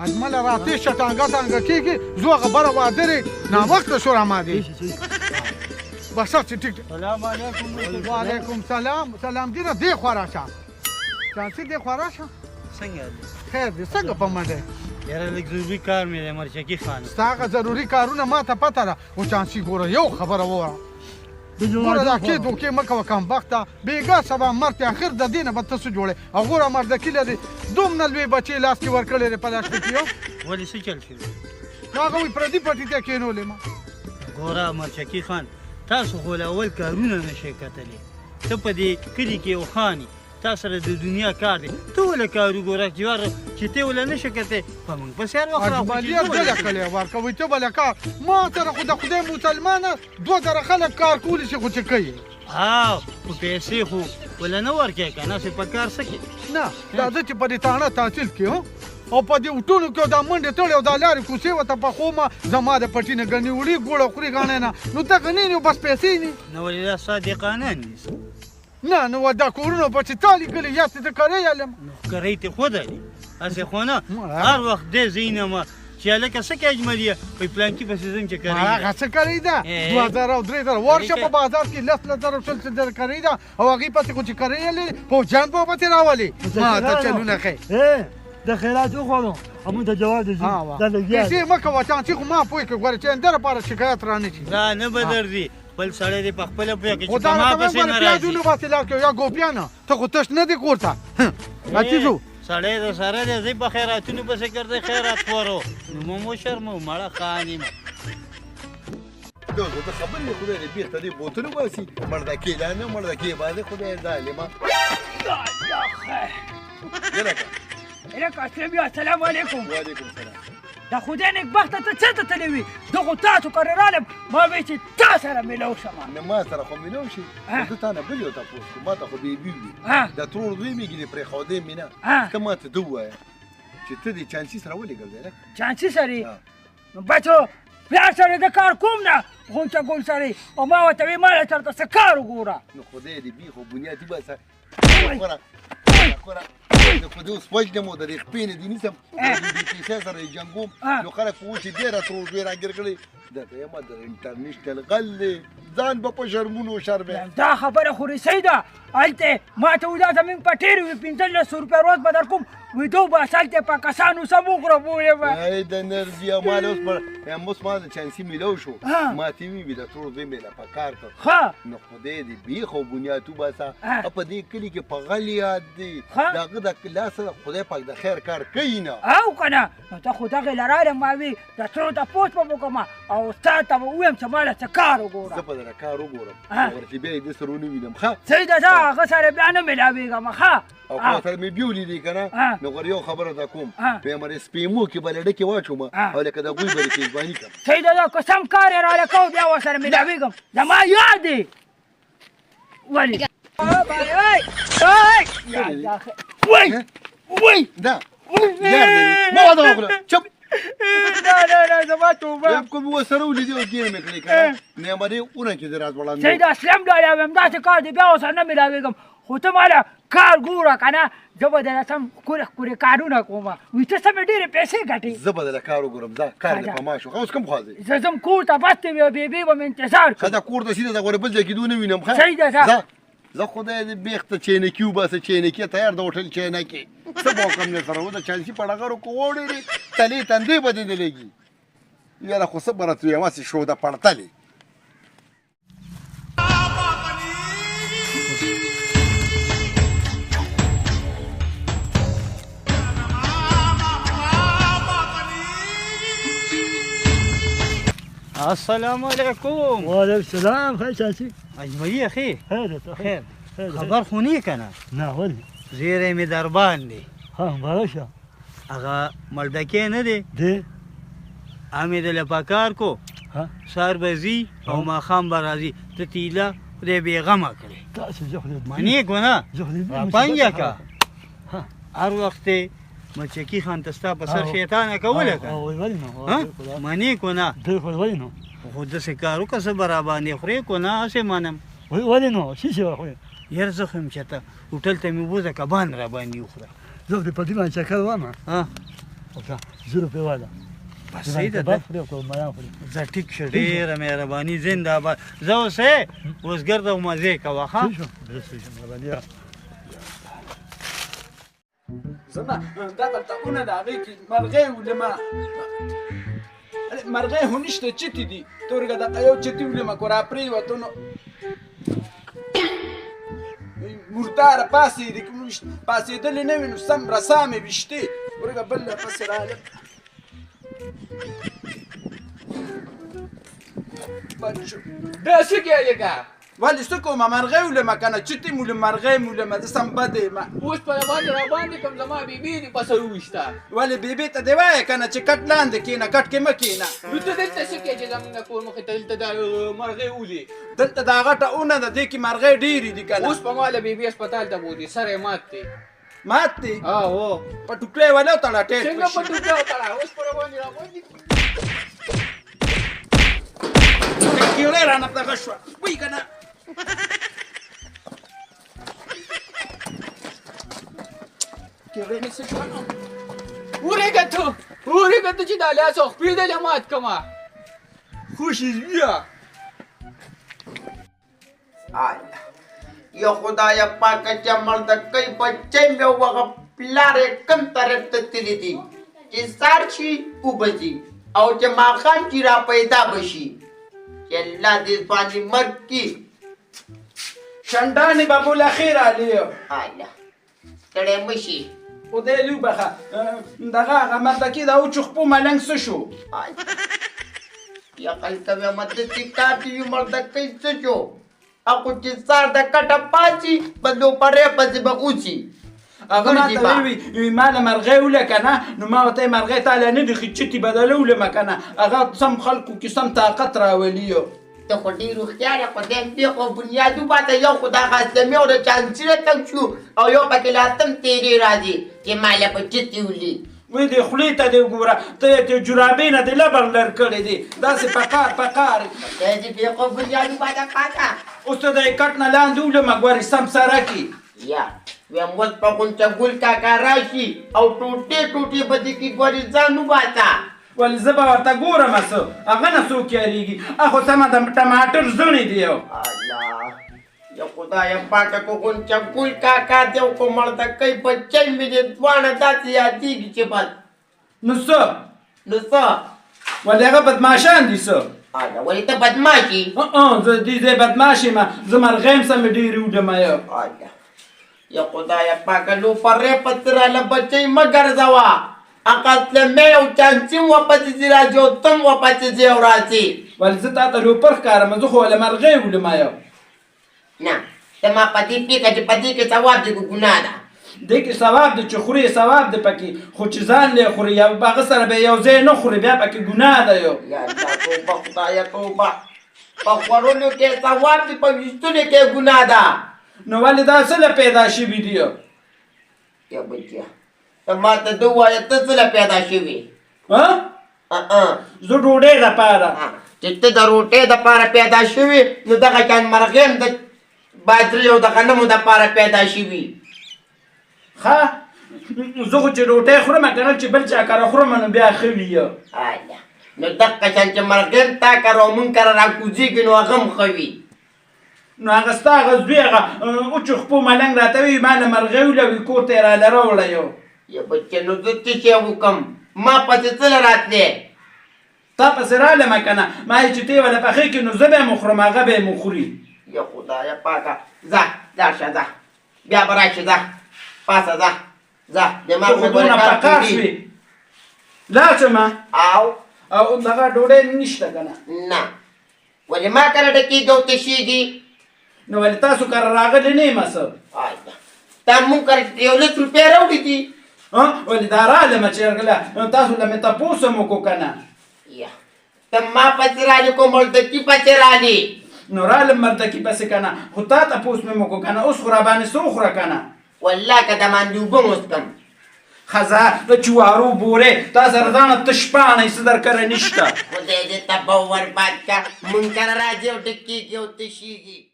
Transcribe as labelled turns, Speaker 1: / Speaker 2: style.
Speaker 1: اجمل راتې شټانګه ټانګه کېږي زو خبره وادرې ناوخته شو رامادې بس چې ټیک
Speaker 2: سلام علیکم
Speaker 1: وعلیکم سلام سلام دیره دې خوا راشه چانسي دې خوا راشه
Speaker 2: څنګه دی
Speaker 1: خیر دې څنګه په منډه
Speaker 2: یاره لږ ضروري کار مې دی مرچکي خان
Speaker 1: ستا هغه ضروري کارونه ما ته پته ده خو چانسي ګوره یو خبره ووایه ګوره دا کې دوکې مه کوه کمبخته بېګا سبا مرد اخر د دې نه به ته څه جوړې او ګوره مردکي لري دومره لوی بچې لاس کې ورکړی دی په دا شپې کې یو
Speaker 2: ولې څه چل شوي
Speaker 1: نو هغه وایي پردي پټي ته کېنولې ما
Speaker 2: ګوره مرچکي خان تاسو خو له اول کارونه نشئ کتلی ته په دې کلي کې یو خاني تا سره د دنیا کار دی ته ولې کار وګوره چې ته ولې نشې کتی په موږ پسې هر وخت
Speaker 1: اجمالي ډله کړې ورکوئ ته به له کار ما سره خو د خدای مسلمانه 2000 خلک کار کولی شي خو چې کوي
Speaker 2: خو پیسې خو ولې نه ورکوې که نه په کار څه کې
Speaker 1: نه راځه چې په دې تاڼه تحصیل کې او په دې وټونو کې دا منډې تړې او دا لارې کوڅې ورته پخومه زما د پټي نه ګنې وړي ګوړه خوري ګاڼې نه نو ته ګنې نه بس پیسې نه
Speaker 2: نو ولې دا صادقانه نیسه
Speaker 1: نه نو دا کورونه به چې تا لیکلي یا ته کرۍ یم
Speaker 2: نو کرۍ ته خو ده هسې خو نه هر وخت دې زه ینمه چې هلکه څه کې اجملي په پلانکي پسې ځم چې کرۍ
Speaker 1: هغه څه کرۍ ده 2000 او 3000 ورشه په بازار کې 10,000 او 20,000 کرۍ ده او هغې پسې خو چې کرۍ یې لري پوجان به پسې راولي ما ته چلونه ښیي
Speaker 3: د خیرات وخورو همون ته جواب دي دا لګیا
Speaker 1: پیسې مه کوه چانسي خو ما پوه کړه ګوره چې انده لپاره شکایت رانه شي
Speaker 2: دا نه به درځي بل سړی دې په خپله پوهه کړي
Speaker 1: خو
Speaker 2: چې
Speaker 1: دا
Speaker 2: په ما
Speaker 1: راته
Speaker 2: پسې
Speaker 1: وایي
Speaker 2: نه
Speaker 1: ګوره پیازونه
Speaker 2: راځي
Speaker 1: باسې لاړ کړه یا ګوپیانه ته خو تش نه دې کور ته عزیزو
Speaker 2: سړی د سره دی زه په خیراتونو پسې ګرځئ خیرات خورو نو مو شرمو مړه خان یم
Speaker 4: زه خبر نه خدای دې بیرته دې بوتلو باسي مردکې لا نه مردکې باندې خدای ظالمه
Speaker 3: السلام علیکم
Speaker 4: وعلیکم سلام
Speaker 3: دا خدای نیکبخته ته چېرته تللی وي زه خو تاسو کرې رالم ما وایي چې تا سره میلاو شم
Speaker 4: نه ما سره خو میلاو شي زه تا نه بل یو تپوس کوم ما ته خو بېبي وي دا ترور دوی مې ګیلې پرېښودی مې نه ته ما ته ده ووایه چې ته دې چانسي سره ولې ګرځې
Speaker 3: چانسي سړي نو بچو پلار سره د کار کوم نه غونچه ګون سړی او ما ورته وایي ماله چېرته څه کار وګوره
Speaker 4: نو خدای دې بي خو بنیادي باسه د خو دې اوس وجنم او د دې خپې نه دې نیسم د دې کیسې سره یې جنګوم نو خلک خو چې ډېره ترور دوی راګیر کړي درته یم د انټرنیشنل غل دی ځان به په شرمونو شرمې
Speaker 3: دا خبره خو رسۍ ده هلته ما ته وایي دا زموږ په ټېر وي 1500 روپۍ روز به در کوم وایي دو بس هلته په کسانو سم وخوره بویې به
Speaker 4: د نرځي مال اوس ما د چانسي میلاو شو ما ته وي د ترور دوی مې لا په کار کړ نو خدای دې بیخ او بنیاد وباسه په دې کلي کې په غل یاد دی د هغه د لاسه خدای پاک د خیر کار کوي نه
Speaker 3: او که نه نو ته خو دغې له رالم ما وي د ترور تپوس به وکړم او ستا ته به ووایم چې ماله څه کار وګوره
Speaker 4: زه به دله کار وګورم چې بیا یې دې سره ونه وینم ښه
Speaker 3: صحیح ده زه هغه سره بیا نه میلاوېږم ښه
Speaker 4: او ما سره مې بیولې دي که نه نو غوړ یو خبره ته کوم بیا مې سپېمو کې به له ډکې واچوم او لکه د غوی به دې پېزباني کړم
Speaker 3: صحیح ده که سم کار یې راله کوو بیا ورسره میلاوېږم زما یاد دی ولې
Speaker 4: وای دا ما واده وکړه چپ
Speaker 3: نه زما توبه
Speaker 4: کوم وسره ولیدې او ګیر مې کړې که نه نعمتې اونه کې دې راز وړاندې
Speaker 3: صحیح ده اسلم ډاډه یم داسې کار دی بیا ورسره نه میلاوېږم خو ته ماله کار ګوره که نه زه به دله سم ښکلې ښکلې کارونه کوم وایي ته سمې ډېرې پیسې ګټې
Speaker 4: زه به دله کار وګورم ځه کار دې په ما شو اوس کوم خوا ځې
Speaker 3: زه ځم کور ته بس ته وي او بېبې به مې انتظار
Speaker 4: ښه دا کور ته سیده د غوړې بل ځای کې دونه وینم ښه
Speaker 3: صحیح ده ځه
Speaker 4: زه خدای دې بیخ ته چینکي وباسه چینکي تیار د هوټل چینکي څه به وکړم نه سره و د چانسي په ډغرو کې وړې تلې تندې به دې دلېږي یاره خو څه به راته وي هماسې شو د پړتلې
Speaker 2: السلام علیکم
Speaker 3: وعلیکم السلام خیر چانسي
Speaker 2: اجملي اخي
Speaker 3: خیر
Speaker 2: خیر خبر خو نه که نه
Speaker 3: نه ولې
Speaker 2: زیری مې در باندې
Speaker 3: ها مبارک شه
Speaker 2: هغه ملډکې نه دی
Speaker 3: دی
Speaker 2: امې دله په کار کو سهار به ځي او ماښام به راځي ته تیله خدای بېغمه کړې
Speaker 3: تاسو زه خدای
Speaker 2: منې که نه
Speaker 3: زه خدای
Speaker 2: راپنجه که هر وخت یې مچکي خان ته ستا په سر شیطانه کوله که منې که نه
Speaker 3: ولې نو
Speaker 2: خو داسې کار وکړه څه به راباندې خورې که نه هسې منم
Speaker 3: ولې نو څه شی به خورې
Speaker 2: یاره زه خو یم چې ته هوټل ته مې بوځه کبان راباندې وخوره
Speaker 3: زه دې په دې باندې چکر وامه
Speaker 5: زه روپۍ والا
Speaker 2: بس صحیح ده
Speaker 5: پرې کړو میا پرې
Speaker 2: زه ټیک شه ډېره مهرباني زنده‌باد زه اوس اوس ګرځه او مزې کوه ښه
Speaker 5: مهرباني
Speaker 6: زما دغه تاونه د هغې کې مرغۍ ولمه مرغۍ خو نشته چتې دي تورګه دغه یو چتې ولمه که راپرېوتو نو مرداره پاڅېدې پاڅېدلې نه وي نو سم رسامې ویشتې ورګه بل پسې راغلم بچو
Speaker 7: بیا څه کوې لکه
Speaker 6: ولې څه کومه مرغۍ ولمه که نه چتې مولم مرغۍ مولمه زه سم بد یم
Speaker 7: اوس په باندې راباندې کوم زما بیبي دې پسې وویشته
Speaker 6: ولې بیبي ته دې وایه که نه چې کټ لاندې کښېنه کټ کې مه کښېنه
Speaker 7: نو ته دلته څه کوې چې زمونږ کور مخې ته دلته دا مرغۍ ولي
Speaker 6: دلته دا غټه اونه ده دې کې مرغۍ ډېرې دي که
Speaker 7: اوس
Speaker 6: نه
Speaker 7: په ماله بیبي هسپتال ته بوتې سر یې مات دی
Speaker 6: مات دي
Speaker 7: هو
Speaker 6: په ټوکلی ولې وتړه ټیټ
Speaker 7: څنګه په ټوکه وتړه اوس په راباندې راباندې
Speaker 6: کیړې رانه دغه شوه وایي که نه کیړې مې څه شوه
Speaker 7: ورېږه ته چې دا لاس او خپې دلې مات کړمه
Speaker 6: خوشی بیا
Speaker 4: یا خدایا پاکه چې مردکۍ بچی مې وغه پلارې کم طرف ته تللی دي چې سار شي اوبه ځي او چې ماښام چې را پیدا بشي چې الله دې باندې مرګ کي
Speaker 6: شنډانې به بوله خیر علیو
Speaker 4: الله ستړی مه شي
Speaker 6: خدای لوبخه دغه هغه مردکي دا وچو خپو ملنګ څه شو
Speaker 4: یقل کوي مددې کار دي یو مردکۍ څه شو ako چې سار د کټه پاڅي بندو پرې پسې به اوسي
Speaker 6: هغه ماته وی ما له مرغۍ ولکه نه نو ما ورته مرغۍ تاله نه دي خچتي بدلوله مکنه هغه سم خلکو کې سم طاقت راوليو
Speaker 4: ته خو ډېر هوښیار یې خو دې خو بنیادو باندې یو خو دغه اسلامي او د چانسره تم شو او یو پکې لاتم تیرې راځي چې ماله په چتې ولي
Speaker 6: وی دې خولې ته دې وګوره ته دې جرابې نه دې لبر لر کړی دي داسې پکار
Speaker 4: دې خو بنیادو باندې کاکا
Speaker 6: اوس ته د کټ نه لاندې ولمه ګورې سم سره کې
Speaker 4: یا ویم اوس په غونچه ګل کاکا راشي او ټوټې به دې کې ګورې ځان وباسه
Speaker 6: ولې زه به ورته ګورم څه هغه نه څوک یارېږي هغه سمه د ټماټر زڼې دي یو
Speaker 4: الله یا خدایا پاکه کو غونچه ګل کاکا دې کو مردکۍ بچی مې دې دواړه داسې یادېږي چې بس
Speaker 6: نو څه ولې هغه بدماشان دي څه
Speaker 4: ولې ته بدماشي
Speaker 6: زه دې بدماش یم زه مرغۍ یم سمې ډېرې وډمه یو
Speaker 4: یا خدایا پاکه لو پرې پتره له بچی مه ګرځوه هغه مې او چانسیم واپسې ځي راځي او تم واپسې ځي او راځي
Speaker 6: ولې زه تا ته لوپر ښکارم زه خو له مرغۍ وډمه یو
Speaker 4: نه ته ما په دې پېښه چې په دې کې ثواب دی که ګناه ده
Speaker 6: دې کې ثواب دی چې خوري ثواب دی پکې خو چې ځان لی خوري یا هغه سره به یو ځای نه خوري بیا پکې ګناه ده یو
Speaker 4: یا الله توبه خدایه توبه په خوړلو کې ثواب دی په ویشتلو کې ګناه ده
Speaker 6: نو ولې دا څه له پیدا شوي دي یو
Speaker 4: یا بچیا ته ما ته ده ووایه ته څه له پیدا شوي
Speaker 6: زه ډوډۍ دپاره
Speaker 4: چې ته د روټۍ دپاره پیدا شوي نو دغه شان مرغۍ هم د باجرې او د غنمو دپاره پیدا شوي
Speaker 6: ښه زه خو چې ډوډۍ خورم که نه چې بل چا کره خورم نو بیا ښه وي یو
Speaker 4: نو دغه شان چې مرغۍ هم تا کره او مونږ کره راکوزېږي نو هغه هم ښه وي
Speaker 6: نو هغه ستا هغه زوی هغه وچو خپو ملنګ راته وایي ما له مرغۍ ولوي کور ته یې راله راوړه یو
Speaker 4: یا بچه نو زه څه شی وکړم ما پسې څه له راتلې
Speaker 6: تا پسې رالمه که نه ما یې چې ته یې وله پخې کړي نو زه به یې مو خورم هغه به یې مو خوري
Speaker 4: یا خدایه پاکه ځه لاړ شه ځه بیا به راشې ځه پاسه ځه دماغ مې
Speaker 6: دونه پکار شوې لاړ شمه او دغه ډوډۍ نشته که نه
Speaker 4: نه ولې ما کره ډکېږي او تشېږي
Speaker 6: نو ولې تاسو کره راغلی نه یم څه
Speaker 4: تا مونږ کره یو لس روپۍ راوړي دي
Speaker 6: ولې دا رالمه چې تاسو له مې تپوس هم وکړو که نه
Speaker 4: یا ته ما پسې رالې کوم مردکي پسې رالې
Speaker 6: نو رالم مردکي پسې که نه خو تا تپوس مې وکړو که نه اوس خو راباندې څه وخوره که نه
Speaker 4: والله که د باندې اوبه م وڅکم
Speaker 6: ښځه د چوارو بورې تا سره ځانه تش پاڼی څه در کره نشته
Speaker 4: خدای دې تبه ور باد که مونږ کره راځي او ډکېږي او تشېږي